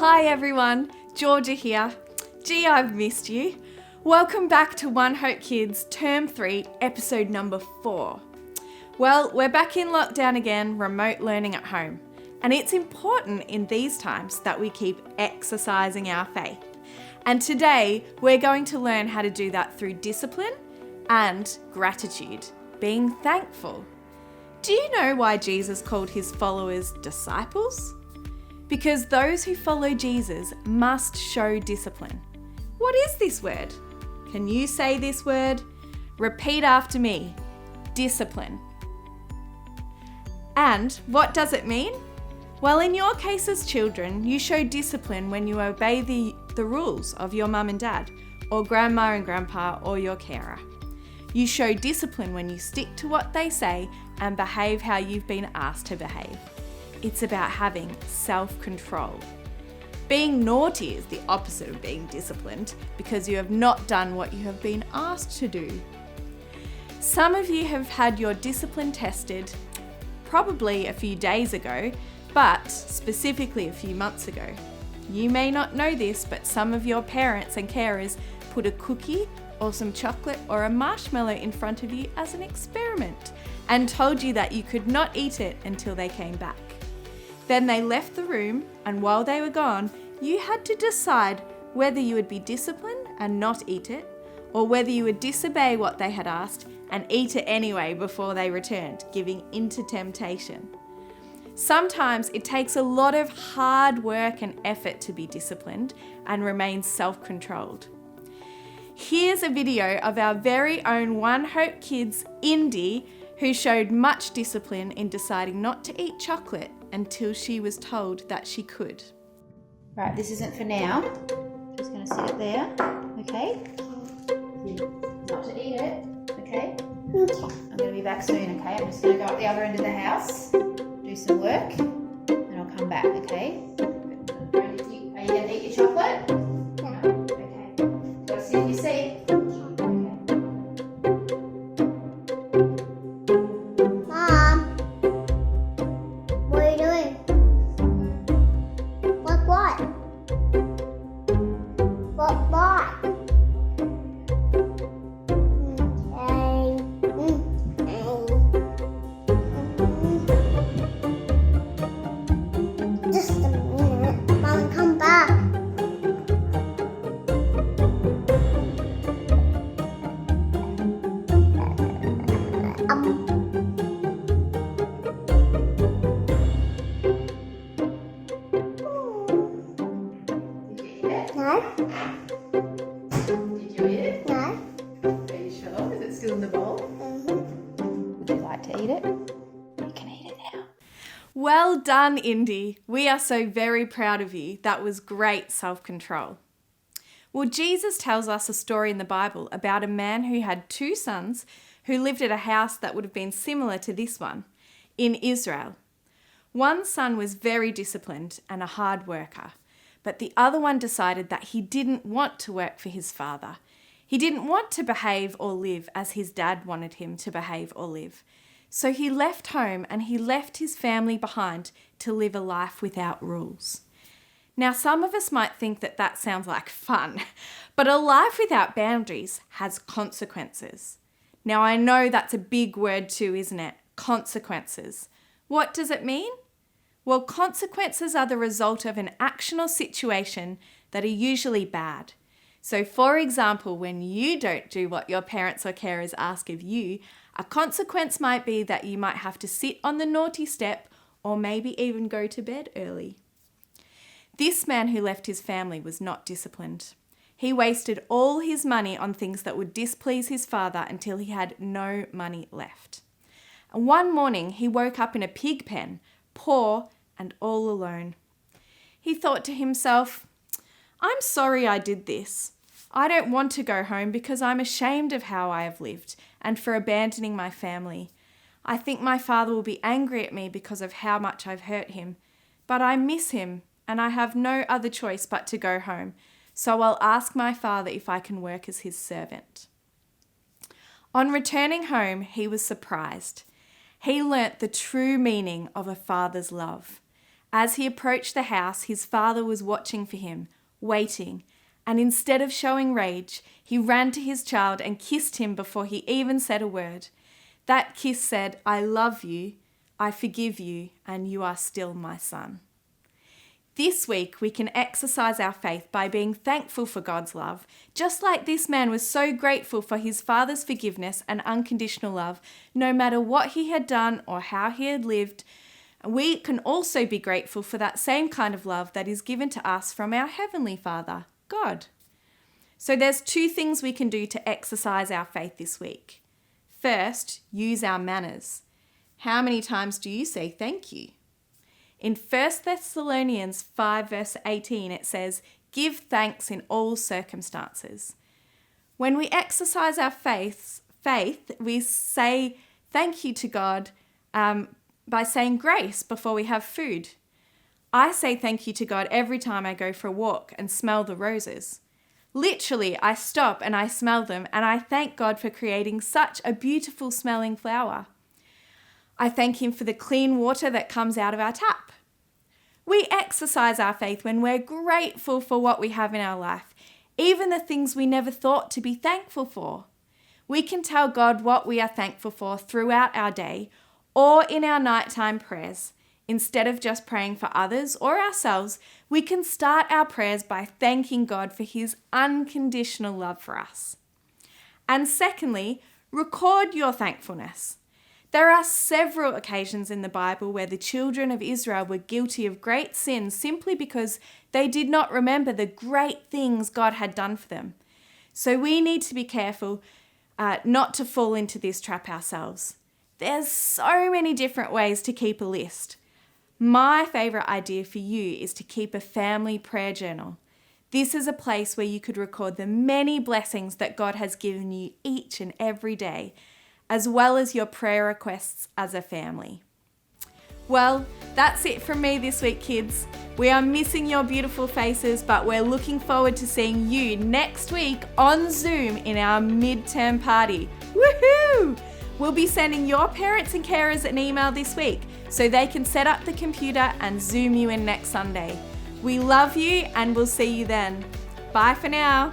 Hi everyone, Georgia here. Gee, I've missed you. Welcome back to OneHope Kids Term 3, episode number 4. Well, we're back in lockdown again, remote learning at home. And it's important in these times that we keep exercising our faith. And today, we're going to learn how to do that through discipline and gratitude, being thankful. Do you know why Jesus called his followers disciples? Because those who follow Jesus must show discipline. What is this word? Can you say this word? Repeat after me. Discipline. And what does it mean? Well, in your case as children, you show discipline when you obey the rules of your mum and dad, or grandma and grandpa, or your carer. You show discipline when you stick to what they say and behave how you've been asked to behave. It's about having self-control. Being naughty is the opposite of being disciplined because you have not done what you have been asked to do. Some of you have had your discipline tested probably a few days ago, but specifically a few months ago. You may not know this, but some of your parents and carers put a cookie or some chocolate or a marshmallow in front of you as an experiment and told you that you could not eat it until they came back. Then they left the room, and while they were gone, you had to decide whether you would be disciplined and not eat it, or whether you would disobey what they had asked and eat it anyway before they returned, giving into temptation. Sometimes it takes a lot of hard work and effort to be disciplined and remain self-controlled. Here's a video of our very own OneHope Kids, Indy, who showed much discipline in deciding not to eat chocolate until she was told that she could. Right, this isn't for now. Just going to sit it there, okay? Not to eat it, okay? I'm going to be back soon, okay? I'm just going to go up the other end of the house, do some work, and I'll come back, okay? Are you going to eat your chocolate? No. Okay. Got to sit in your seat. Well done, Indy. We are so very proud of you. That was great self-control. Well, Jesus tells us a story in the Bible about a man who had 2 sons who lived at a house that would have been similar to this one in Israel. One son was very disciplined and a hard worker, but the other one decided that he didn't want to work for his father. He didn't want to behave or live as his dad wanted him to behave or live. So he left home and he left his family behind to live a life without rules. Now, some of us might think that that sounds like fun, but a life without boundaries has consequences. Now, I know that's a big word too, isn't it? Consequences. What does it mean? Well, consequences are the result of an action or situation that are usually bad. So, for example, when you don't do what your parents or carers ask of you, a consequence might be that you might have to sit on the naughty step or maybe even go to bed early. This man who left his family was not disciplined. He wasted all his money on things that would displease his father until he had no money left. And one morning he woke up in a pig pen, poor and all alone. He thought to himself, "I'm sorry I did this. I don't want to go home because I'm ashamed of how I have lived and for abandoning my family. I think my father will be angry at me because of how much I've hurt him. But I miss him and I have no other choice but to go home. So I'll ask my father if I can work as his servant." On returning home, he was surprised. He learnt the true meaning of a father's love. As he approached the house, his father was watching for him, waiting, and instead of showing rage, he ran to his child and kissed him before he even said a word. That kiss said, "I love you, I forgive you, and you are still my son." This week, we can exercise our faith by being thankful for God's love, just like this man was so grateful for his father's forgiveness and unconditional love, no matter what he had done or how he had lived. We can also be grateful for that same kind of love that is given to us from our Heavenly Father, God. So there's 2 things we can do to exercise our faith this week. First, use our manners. How many times do you say thank you? In 1 Thessalonians 5 verse 18, it says, "Give thanks in all circumstances." When we exercise our faith, we say thank you to God by saying grace before we have food. I say thank you to God every time I go for a walk and smell the roses. Literally, I stop and I smell them, and I thank God for creating such a beautiful smelling flower. I thank Him for the clean water that comes out of our tap. We exercise our faith when we're grateful for what we have in our life, even the things we never thought to be thankful for. We can tell God what we are thankful for throughout our day or in our nighttime prayers. Instead of just praying for others or ourselves, we can start our prayers by thanking God for His unconditional love for us. And secondly, record your thankfulness. There are several occasions in the Bible where the children of Israel were guilty of great sins simply because they did not remember the great things God had done for them. So we need to be careful not to fall into this trap ourselves. There's so many different ways to keep a list. My favorite idea for you is to keep a family prayer journal. This is a place where you could record the many blessings that God has given you each and every day, as well as your prayer requests as a family. Well, that's it from me this week, kids. We are missing your beautiful faces, but we're looking forward to seeing you next week on Zoom in our midterm party. Woohoo! We'll be sending your parents and carers an email this week so they can set up the computer and Zoom you in next Sunday. We love you and we'll see you then. Bye for now.